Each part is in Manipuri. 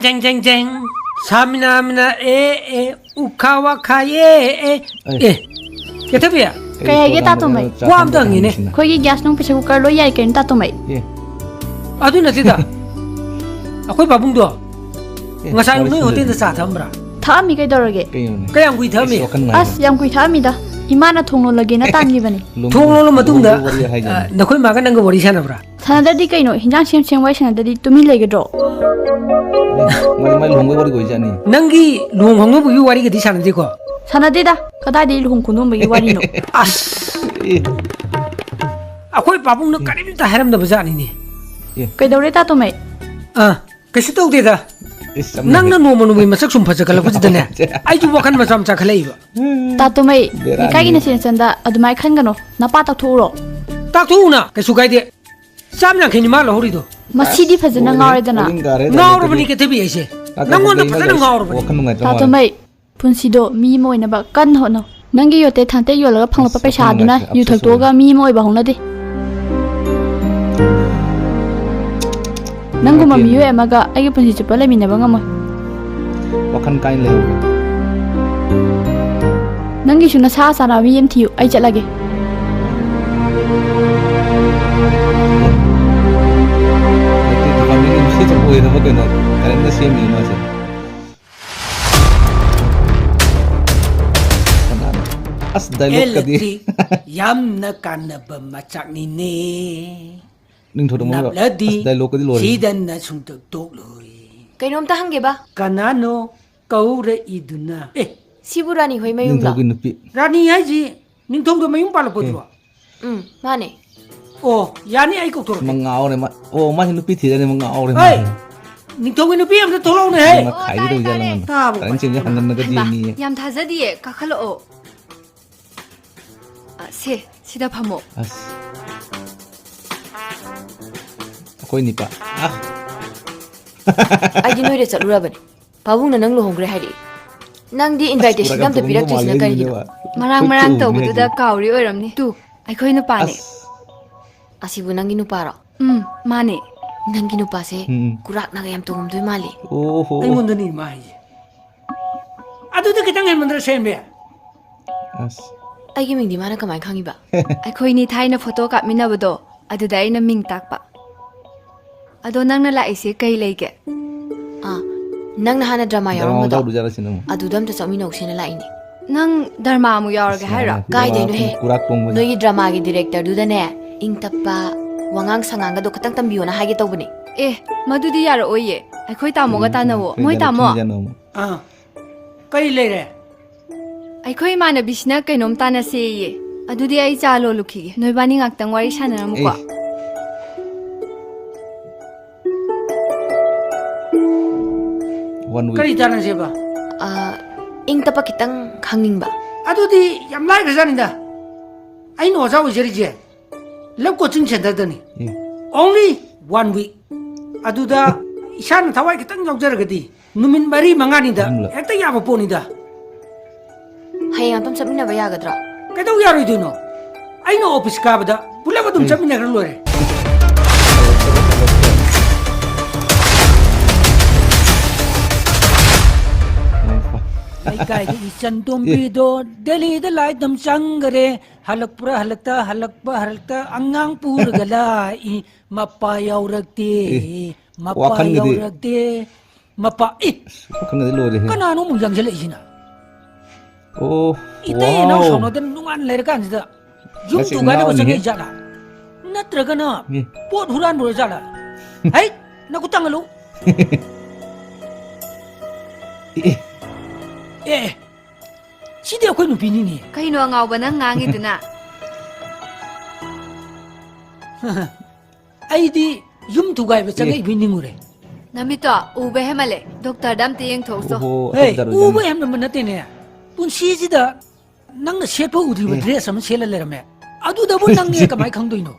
Jeng jeng jeng. Samina mina ukawa kaye Ketapia. Kaya kita tu mai. Wam dang ini. Kau ye gas nung pisa kukar lo ya ikan ta tu mai. Adu na tida. Aku babung do. Ngasai nung hotel tu sah thambra. Thah mi kaya dorage. Kaya yang kui thami. As yang kui thah mi dah. Imana thonglo lagi na tangi bani. Thonglo lo matung dah. Nakoi makan nang wari sana bra. Sana dah di kaya no. Hinjang siang wai sana dah di tumi lagi do. Mai longgo bari goi jani. Nangi luang hongno buyu wari ke di sana di ko. Sana dah kadai di luhung kunung bagi wari no. As. Aku babung nak kari minta haram dah bezan ini. Kaya dore ta tu mai. Kasi tahu dia dah. Nang na no manu masak sumpah cakap lepas itu ni. Ayu bukan macam cakap lagi. Ta tu mai. Ikai gini sih senda. Adu mai kan gano. Napa tak tu ro. Tak tahu na. Kesukai dia. Sambil kini malah hari tu. Masih di fasa na ngawur dana. Ngawur bani kita biasa. Nang mana fasa ngawur bani. Ta tu mai. Punsido mi mo ina ba kan ho no. Nangi yote thante yo laga phangla pa paisa aduna yu thak to ga mi mo ba hongna de. Nangu ma mi yo emaga ai ge punsi chupala mi na ba ngamo. Wakan kain le. Nangi shuna sa sa na mi em thiu ai chalage. Nanti kami ni mesti terbuai nama kena. Karena sih mi masih. As dialog kadi. Yam na kana ba macak ni ne. Ning thodo mo. As dialog kadi lori. Sidan na suntok tok lori. Kainom ta hangge ba? Kanano kaure iduna. Siburani hoi Ning mayum da. thogi nupi. Rani hai ji. Ning thong do mayum pala podro. Mane. Oh, yani ai ko tor. Mangau ne ma. Oh, masih nupi tidak ne mangau ne. Hey. Ning thong inu pi am to tholo ne hey. Ma khai di do jalan. Karena cinja handan na kadi ni. Yam thazadi ka khalo o. Se sida phamo. As. Koi ni pa. Ah. Ai di noire chalura bani. Pabung na nang lo hongre hari. Nang di invitation dam ta pirak tisna kari. Marang to budu da kauri oiramni. Tu ai khoi na pa ne. Asibu nangi nu para. Mane. Nangi nu pa se kurak na yam tungum doi mali. Oh. Ai mun ni mai. Adu de kitang mandra sembe. As. Ai gi ming di mana kamai khangi ba. Ai khoi ni thai na photo kap mina bado. Adu dai na ming tak pa. Ado nang na lai se kai lege. Nang na hana drama yarom Dah ba. du jalan sini. Adu dam ta chami nok sina lai ni. Nang dharma mu yaur ga haira. Kai de no he. Kurak pong. Noi drama gi director du da ne. Ing tappa wangang sangang ga do katang tambiyo na hage tawbani. Madudi yar oye. Ai khoi ta mo ga ta na wo. Moi ta mo. Kai le re. Ai khoi mana bisna kainom ta na se ye. Adudi ai cha lo lukhi. Noi bani ngak tang wari sana mu ko. One week. Kari jalan siapa? Ing tappa kitang khanging ba. Adu di yam lai ke sana dah. Ai no sa ujeri je. Lep coaching center dah ni. Only 1 week. Adu dah isan thawai kitang jaujar gedi. Numin bari mangani dah. Ekta ya apa pun ida. Hayang tam sabina ba yagadra. Kaya ya ro idu no. Ai no office ka bada. Pula ba tum sabina kar lo re. Ai kai di isan tum bido Delhi the light dam sangare halakpa angang pur galai mapa yauragte mapa yauragte mapa Kan di lori. kanano mo yang sila isina. Oh. Ita no sono den nungan ler kan sida. Yung tu ga ko sangi jala. Natraga na. Pot huran bro jala. Hai, nakutang alo. Sidi ako no pinini. Kai no ngaw ba nang ngangi duna. Ai di yung tu ga ba sangi piningure. Namito ube hemale. Doctor dam te yeng thok so. Hey, ubo em naman natin eh. Pun sida nang na shepa udri ba dress am sela lerame. Adu da bun nang ye kamay khang doino.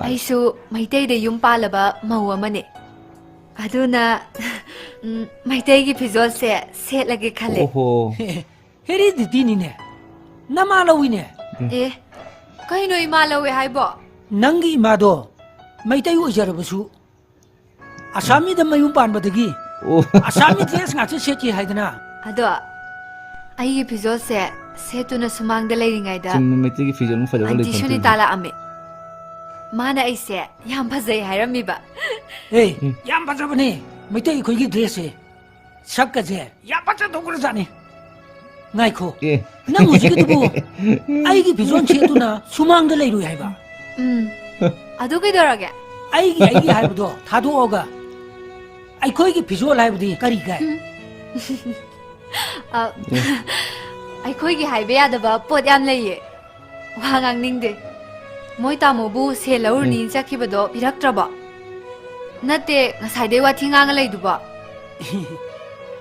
Ai su maitei de yum palaba mau amane. Aduna maitei gi phizol se set lage khale. Oh. Heri di tini ne. Namalawi ne. Kai no imalawi hai bo. Nangi imado maitei o jarabasu Asami da mayung pan badagi ꯑꯣ ꯑꯁꯥꯃꯤ ꯗ꯭ꯔꯦꯁ ꯉꯥꯛꯇ ꯁꯦꯠꯀꯦ ꯍꯥꯏꯗꯅ ꯑꯗꯣ ꯑꯩꯒꯤ ꯐꯤꯖꯣꯜꯁꯦ ꯁꯦꯠꯇꯨꯅ ꯁꯨꯃꯥꯡꯗ ꯂꯩꯔꯤꯉꯩꯗ ꯆꯨꯝꯅ ꯃꯩꯇꯩꯒꯤ ꯐꯤꯖꯣꯜ ꯑꯃ ꯐꯖꯕ ꯑꯟꯇꯤ ꯂꯩꯐꯝ ꯁꯨꯅꯤꯇꯥ ꯂꯥꯛꯑꯝꯃꯦ ꯃꯥꯅ ꯑꯩꯁꯦ ꯌꯥꯝ ꯐꯖꯩ ꯍꯥꯏꯔꯝꯃꯤꯕ ꯑꯦ ꯌꯥꯝ ꯐꯖꯕꯅꯦ ꯃꯩꯇꯩ ꯑꯩꯈꯣꯏꯒꯤ ꯗ꯭ꯔꯦꯁꯁꯦ ꯁꯛꯀꯁꯦ ꯌꯥꯝ ꯐꯖꯗꯧꯈ꯭ꯔꯖꯥꯠꯅꯤ ꯉꯥꯏꯈꯣ ꯑꯦ ꯅꯪ ꯍꯧꯖꯤꯛꯀꯤꯗꯨꯕꯨ ꯑꯩꯒꯤ ꯐꯤꯖꯣꯜ ꯁꯦꯠꯇꯨꯅ ꯁꯨꯃꯥꯡꯗ ꯂꯩꯔꯨꯏ ꯍꯥꯏꯕ ꯑꯗꯨ ꯀꯩꯗꯧꯔꯒꯦ ꯑꯩꯒꯤ ꯍꯥꯏꯕꯗꯣ ꯊꯥꯗꯣꯛꯑꯒ ꯑꯩꯈꯣꯏꯒꯤ ꯐꯤꯖꯣꯜ ꯍꯥꯏꯕꯗꯤ ꯀꯔꯤ ꯀꯥꯏ ꯑꯩꯈꯣꯏꯒꯤ ꯍꯥꯏꯕ ꯌꯥꯗꯕ ꯄꯣꯠ ꯌꯥꯝ ꯂꯩꯌꯦ ꯋꯥ ꯉꯥꯡꯅꯤꯡꯗꯦ ꯃꯣꯏ ꯇꯥꯃꯣꯕꯨ ꯁꯦꯜ ꯂꯧꯔꯨꯅꯤ ꯆꯠꯈꯤꯕꯗꯣ ꯄꯤꯔꯛꯇ꯭ꯔꯕꯣ ꯅꯠꯇꯦ ꯉꯁꯥꯏꯗꯩ ꯋꯥꯊꯤ ꯉꯥꯡꯉ ꯂꯩꯗꯨꯕꯣ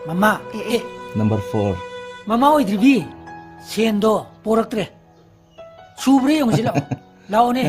ꯃꯃꯥ ꯑꯦ ꯅꯝꯕꯔ 4 ꯃꯃꯥ ꯑꯣꯏꯗ꯭ꯔꯤꯕꯤ ꯁꯦꯟꯗꯣ ꯄꯣꯔꯛꯇ꯭ꯔꯦ ꯁꯨꯕ꯭ꯔꯦ ꯌꯦꯡꯉꯨꯁꯤ ꯂꯥꯛꯑꯣ ꯂꯥꯛꯑꯣꯅꯦ